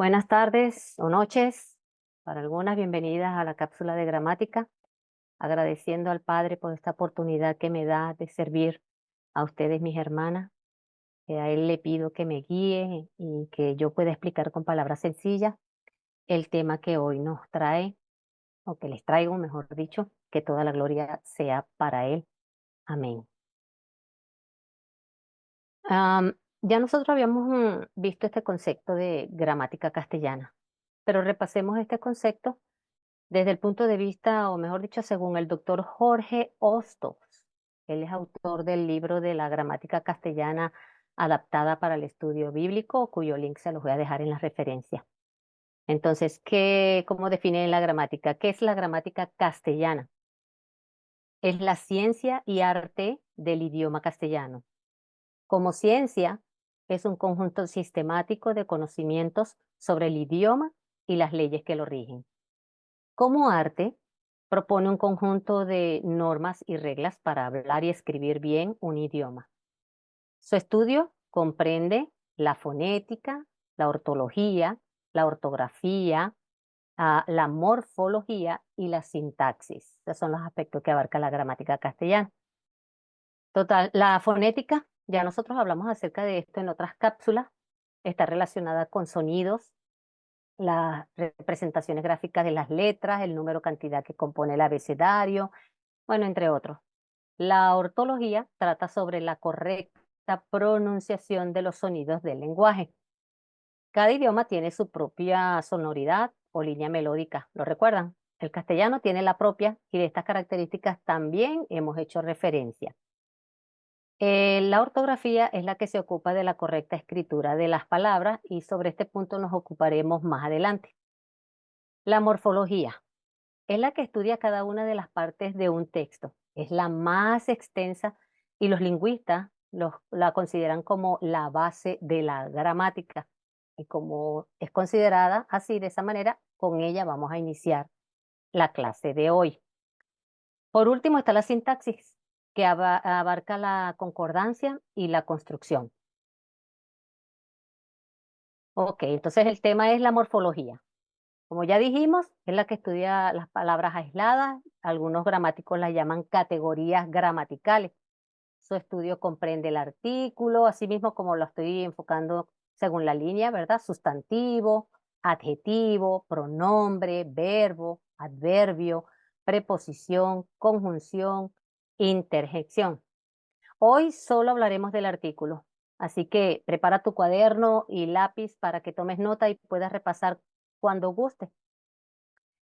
Buenas tardes o noches, para algunas bienvenidas a la cápsula de gramática, agradeciendo al Padre por esta oportunidad que me da de servir a ustedes, mis hermanas, que a Él le pido que me guíe y que yo pueda explicar con palabras sencillas el tema que hoy nos trae, o que les traigo, mejor dicho, que toda la gloria sea para Él. Amén. Ya nosotros habíamos visto este concepto de gramática castellana, pero repasemos este concepto desde el punto de vista, o mejor dicho, según el doctor Jorge Hostos. Él es autor del libro de la gramática castellana adaptada para el estudio bíblico, cuyo link se los voy a dejar en la referencia. Entonces, ¿cómo define la gramática? ¿Qué es la gramática castellana? Es la ciencia y arte del idioma castellano. Como ciencia, es un conjunto sistemático de conocimientos sobre el idioma y las leyes que lo rigen. Como arte, propone un conjunto de normas y reglas para hablar y escribir bien un idioma. Su estudio comprende la fonética, la ortología, la ortografía, la morfología y la sintaxis. Esos son los aspectos que abarca la gramática castellana. Total, la fonética, ya nosotros hablamos acerca de esto en otras cápsulas, está relacionada con sonidos, las representaciones gráficas de las letras, el número cantidad que compone el abecedario, bueno, entre otros. La ortología trata sobre la correcta pronunciación de los sonidos del lenguaje. Cada idioma tiene su propia sonoridad o línea melódica, ¿lo recuerdan? El castellano tiene la propia y de estas características también hemos hecho referencia. La ortografía es la que se ocupa de la correcta escritura de las palabras y sobre este punto nos ocuparemos más adelante. La morfología es la que estudia cada una de las partes de un texto. Es la más extensa y los lingüistas la consideran como la base de la gramática. Y como es considerada así, de esa manera, con ella vamos a iniciar la clase de hoy. Por último está la sintaxis, que abarca la concordancia y la construcción. Ok, entonces el tema es la morfología. Como ya dijimos, es la que estudia las palabras aisladas. Algunos gramáticos las llaman categorías gramaticales. Su estudio comprende el artículo, así mismo como lo estoy enfocando según la línea, ¿verdad? Sustantivo, adjetivo, pronombre, verbo, adverbio, preposición, conjunción, interjección. Hoy solo hablaremos del artículo, así que prepara tu cuaderno y lápiz para que tomes nota y puedas repasar cuando guste.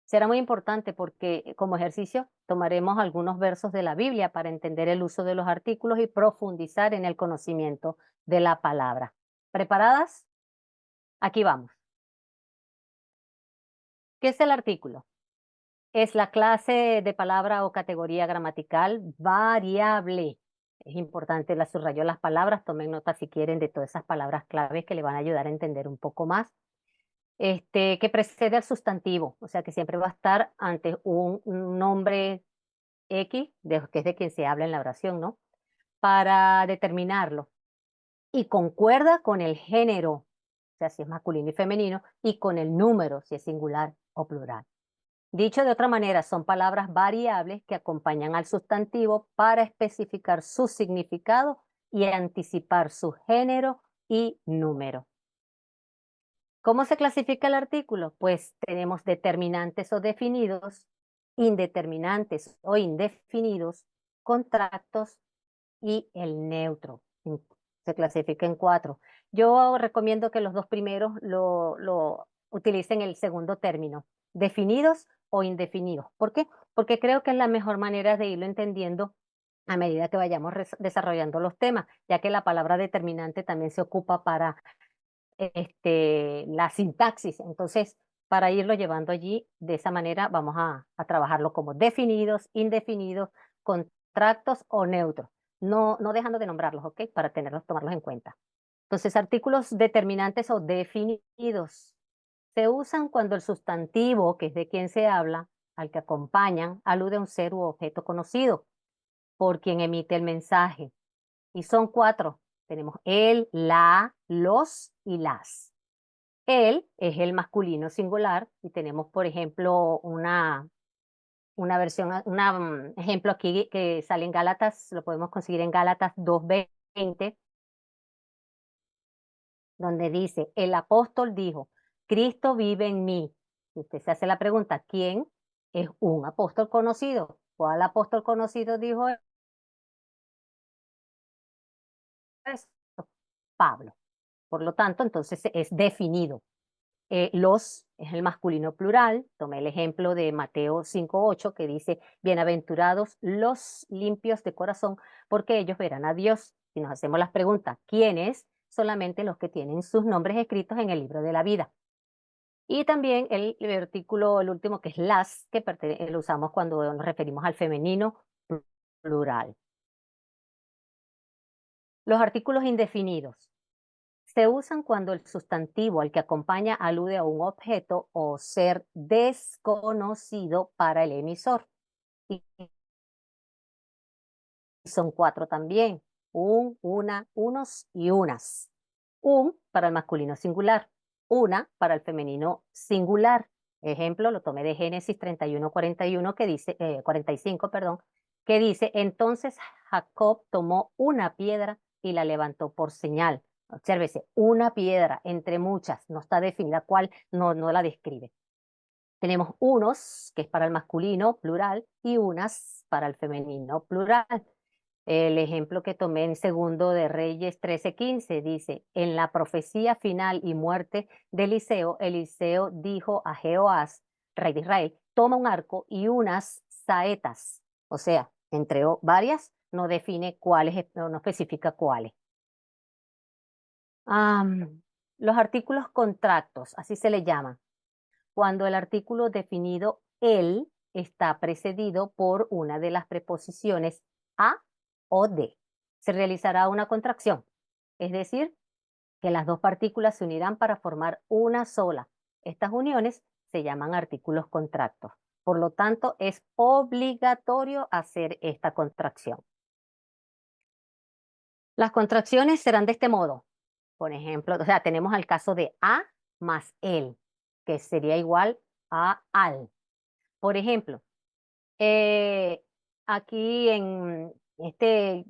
Será muy importante porque como ejercicio tomaremos algunos versos de la Biblia para entender el uso de los artículos y profundizar en el conocimiento de la palabra. ¿Preparadas? Aquí vamos. ¿Qué es el artículo? Es la clase de palabra o categoría gramatical variable. Es importante, la subrayó las palabras, tomen nota si quieren de todas esas palabras claves que le van a ayudar a entender un poco más. Que precede al sustantivo, o sea que siempre va a estar ante un nombre X, que es de quien se habla en la oración, ¿no? Para determinarlo. Y concuerda con el género, o sea, si es masculino y femenino, y con el número, si es singular o plural. Dicho de otra manera, son palabras variables que acompañan al sustantivo para especificar su significado y anticipar su género y número. ¿Cómo se clasifica el artículo? Pues tenemos determinantes o definidos, indeterminantes o indefinidos, contractos y el neutro. Se clasifica en 4. Yo recomiendo que los dos primeros lo utilicen el segundo término, definidos o indefinidos. ¿Por qué? Porque creo que es la mejor manera de irlo entendiendo a medida que vayamos desarrollando los temas, ya que la palabra determinante también se ocupa para la sintaxis. Entonces, para irlo llevando allí, de esa manera vamos a trabajarlo como definidos, indefinidos, contractos o neutros, no dejando de nombrarlos, ¿ok? Para tomarlos en cuenta. Entonces, artículos determinantes o definidos se usan cuando el sustantivo, que es de quien se habla, al que acompañan, alude a un ser u objeto conocido por quien emite el mensaje. Y son 4. Tenemos el, la, los y las. Él es el masculino singular y tenemos, por ejemplo, una versión, ejemplo aquí que sale en Gálatas, lo podemos conseguir en Gálatas 2:20, donde dice, el apóstol dijo, Cristo vive en mí. Y usted se hace la pregunta, ¿quién es un apóstol conocido? ¿Cuál apóstol conocido dijo eso? Pablo. Por lo tanto, entonces es definido. Los es el masculino plural. Tomé el ejemplo de Mateo 5:8 que dice, bienaventurados los limpios de corazón, porque ellos verán a Dios. Si nos hacemos las preguntas, ¿quiénes? Solamente los que tienen sus nombres escritos en el libro de la vida. Y también el artículo, el último, que es las, que lo usamos cuando nos referimos al femenino plural. Los artículos indefinidos. Se usan cuando el sustantivo al que acompaña alude a un objeto o ser desconocido para el emisor. Y son cuatro también. Un, una, unos y unas. Un para el masculino singular. Una para el femenino singular. Ejemplo, lo tomé de Génesis 31:41 que dice, 45, perdón, que dice, entonces Jacob tomó una piedra y la levantó por señal. Obsérvese, una piedra entre muchas, no está definida cuál, no la describe. Tenemos unos, que es para el masculino plural, y unas para el femenino plural. El ejemplo que tomé en Segundo de Reyes 13:15 dice, en la profecía final y muerte de Eliseo dijo a Jehoás, rey de Israel, toma un arco y unas saetas. O sea, entre varias, no define cuáles, no especifica cuáles. Los artículos contractos, así se le llama, cuando el artículo definido el está precedido por una de las preposiciones a o de. Se realizará una contracción, es decir, que las dos partículas se unirán para formar una sola. Estas uniones se llaman artículos contractos. Por lo tanto, es obligatorio hacer esta contracción. Las contracciones serán de este modo. Por ejemplo, o sea, tenemos el caso de a más el, que sería igual a al. Por ejemplo, eh, aquí en este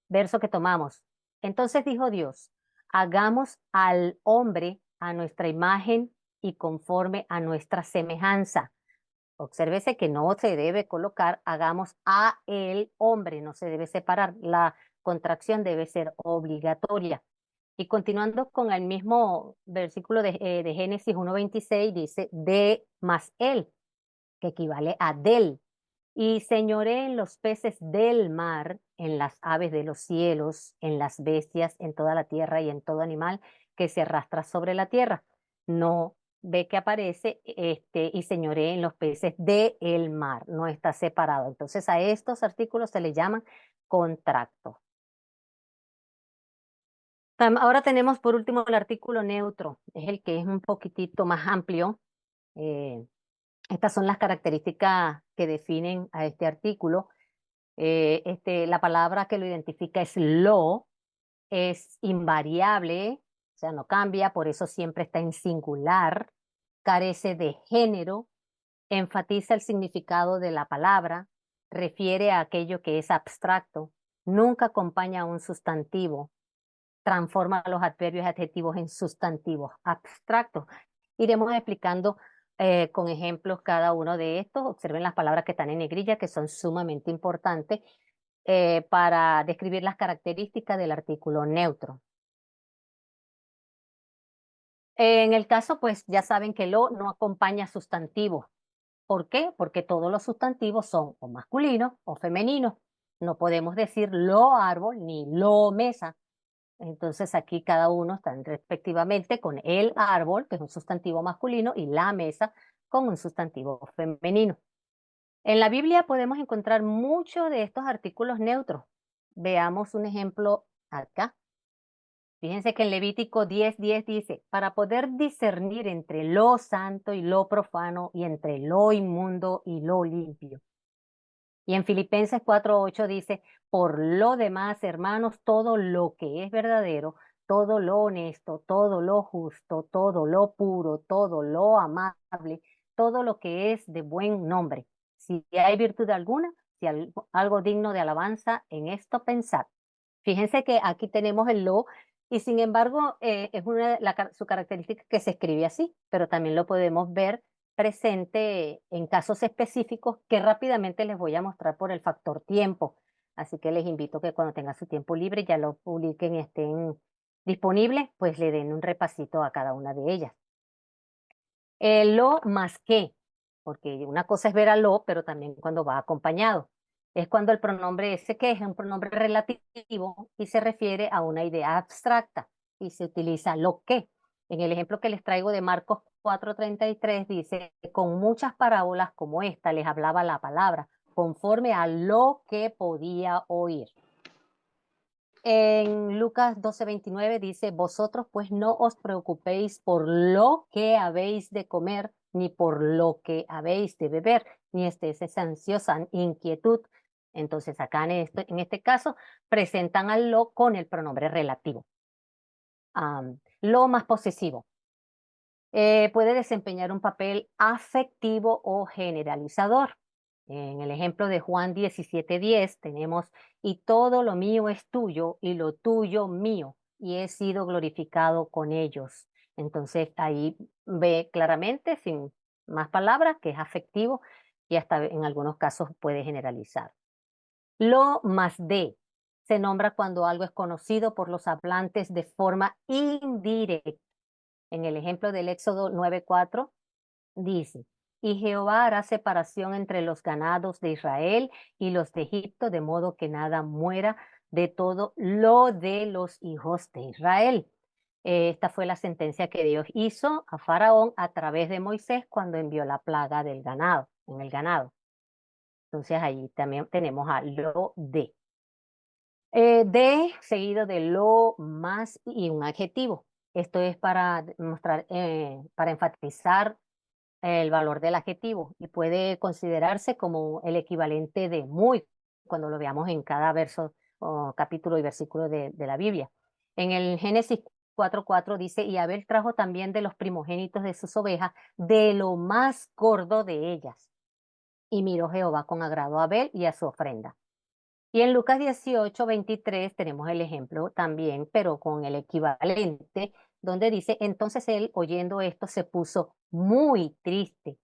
verso que tomamos, entonces dijo Dios, hagamos al hombre a nuestra imagen y conforme a nuestra semejanza. Obsérvese que no se debe colocar, hagamos a el hombre, no se debe separar. La contracción debe ser obligatoria. Y continuando con el mismo versículo de Génesis 1:26, dice, de más él, que equivale a del. Y señoré en los peces del mar, en las aves de los cielos, en las bestias, en toda la tierra y en todo animal que se arrastra sobre la tierra. No ve que aparece y señoré en los peces del mar, no está separado. Entonces a estos artículos se le llaman contractos. Ahora tenemos por último el artículo neutro, es el que es un poquitito más amplio. Eh, Estas son las características que definen a este artículo. La palabra que lo identifica es lo, es invariable, o sea, no cambia, por eso siempre está en singular, carece de género, enfatiza el significado de la palabra, refiere a aquello que es abstracto, nunca acompaña a un sustantivo, transforma los adverbios y adjetivos en sustantivos abstractos. Iremos explicando con ejemplos cada uno de estos. Observen las palabras que están en negrilla, que son sumamente importantes para describir las características del artículo neutro. En el caso, pues ya saben que lo no acompaña sustantivos. ¿Por qué? Porque todos los sustantivos son o masculinos o femeninos. No podemos decir lo árbol ni lo mesa. Entonces aquí cada uno está respectivamente con el árbol, que es un sustantivo masculino, y la mesa con un sustantivo femenino. En la Biblia podemos encontrar muchos de estos artículos neutros. Veamos un ejemplo acá. Fíjense que en Levítico 10:10 dice, para poder discernir entre lo santo y lo profano, y entre lo inmundo y lo limpio. Y en Filipenses 4:8 dice, por lo demás, hermanos, todo lo que es verdadero, todo lo honesto, todo lo justo, todo lo puro, todo lo amable, todo lo que es de buen nombre. Si hay virtud alguna, si algo digno de alabanza, en esto pensad. Fíjense que aquí tenemos el lo y sin embargo es su característica que se escribe así, pero también lo podemos ver presente en casos específicos que rápidamente les voy a mostrar por el factor tiempo. Así que les invito que cuando tengan su tiempo libre ya lo publiquen y estén disponibles, pues le den un repasito a cada una de ellas. Lo más que, porque una cosa es ver a lo, pero también cuando va acompañado. Es cuando el pronombre ese que es un pronombre relativo y se refiere a una idea abstracta y se utiliza lo que. En el ejemplo que les traigo de Marcos 4:33 dice, con muchas parábolas como esta les hablaba la palabra, conforme a lo que podía oír. En Lucas 12:29 dice, vosotros pues no os preocupéis por lo que habéis de comer, ni por lo que habéis de beber, ni estéis ansiosa inquietud. Entonces acá en este caso presentan al lo con el pronombre relativo. Lo más posesivo. Puede desempeñar un papel afectivo o generalizador. En el ejemplo de Juan 17:10 tenemos, y todo lo mío es tuyo y lo tuyo mío, y he sido glorificado con ellos. Entonces ahí ve claramente, sin más palabras, que es afectivo y hasta en algunos casos puede generalizar. Lo más de se nombra cuando algo es conocido por los hablantes de forma indirecta. En el ejemplo del Éxodo 9:4 dice, y Jehová hará separación entre los ganados de Israel y los de Egipto, de modo que nada muera de todo lo de los hijos de Israel. Esta fue la sentencia que Dios hizo a Faraón a través de Moisés cuando envió la plaga del ganado, en el ganado. Entonces ahí también tenemos a lo de. De seguido de lo más y un adjetivo. Esto es para mostrar, para enfatizar el valor del adjetivo y puede considerarse como el equivalente de muy cuando lo veamos en cada verso o capítulo y versículo de la Biblia. En el Génesis 4:4 dice, y Abel trajo también de los primogénitos de sus ovejas, de lo más gordo de ellas. Y miró Jehová con agrado a Abel y a su ofrenda. Y en Lucas 18:23 tenemos el ejemplo también, pero con el equivalente, donde dice, entonces él, oyendo esto, se puso muy triste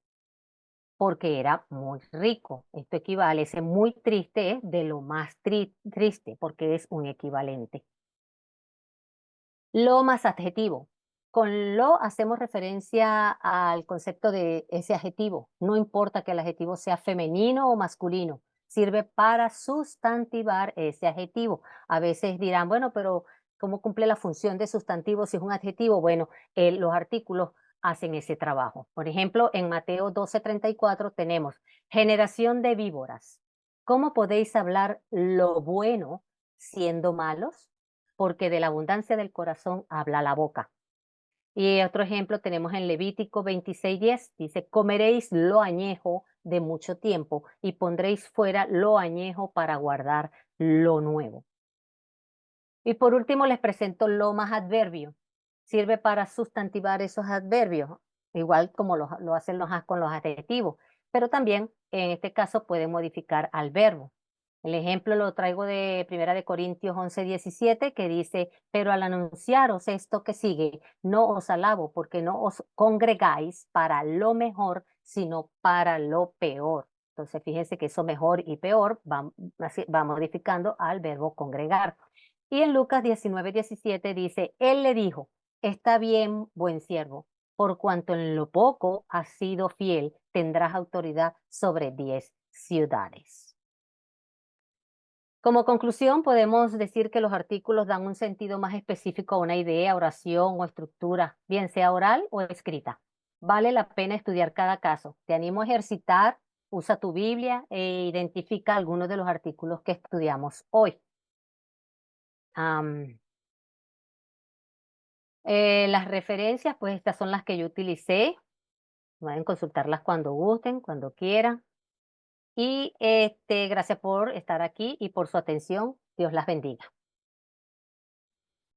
porque era muy rico. Esto equivale, ese muy triste es de lo más triste, porque es un equivalente. Lo más adjetivo. Con lo hacemos referencia al concepto de ese adjetivo. No importa que el adjetivo sea femenino o masculino, sirve para sustantivar ese adjetivo. A veces dirán, bueno, pero ¿cómo cumple la función de sustantivo si es un adjetivo? Bueno, los artículos hacen ese trabajo. Por ejemplo, en Mateo 12:34 tenemos generación de víboras. ¿Cómo podéis hablar lo bueno siendo malos? Porque de la abundancia del corazón habla la boca. Y otro ejemplo tenemos en Levítico 26:10, dice, comeréis lo añejo de mucho tiempo y pondréis fuera lo añejo para guardar lo nuevo. Y por último les presento lo más adverbio. Sirve para sustantivar esos adverbios, igual como lo hacen con los adjetivos, pero también en este caso pueden modificar al verbo. El ejemplo lo traigo de Primera de Corintios 11:17 que dice, pero al anunciaros esto que sigue, no os alabo porque no os congregáis para lo mejor, sino para lo peor. Entonces fíjense que eso mejor y peor va modificando al verbo congregar. Y en Lucas 19:17 dice, él le dijo, está bien, buen siervo, por cuanto en lo poco has sido fiel, tendrás autoridad sobre 10 ciudades. Como conclusión, podemos decir que los artículos dan un sentido más específico a una idea, oración o estructura, bien sea oral o escrita. Vale la pena estudiar cada caso. Te animo a ejercitar, usa tu Biblia e identifica algunos de los artículos que estudiamos hoy. Las referencias, pues estas son las que yo utilicé. Pueden consultarlas cuando gusten, cuando quieran. Y gracias por estar aquí y por su atención. Dios las bendiga.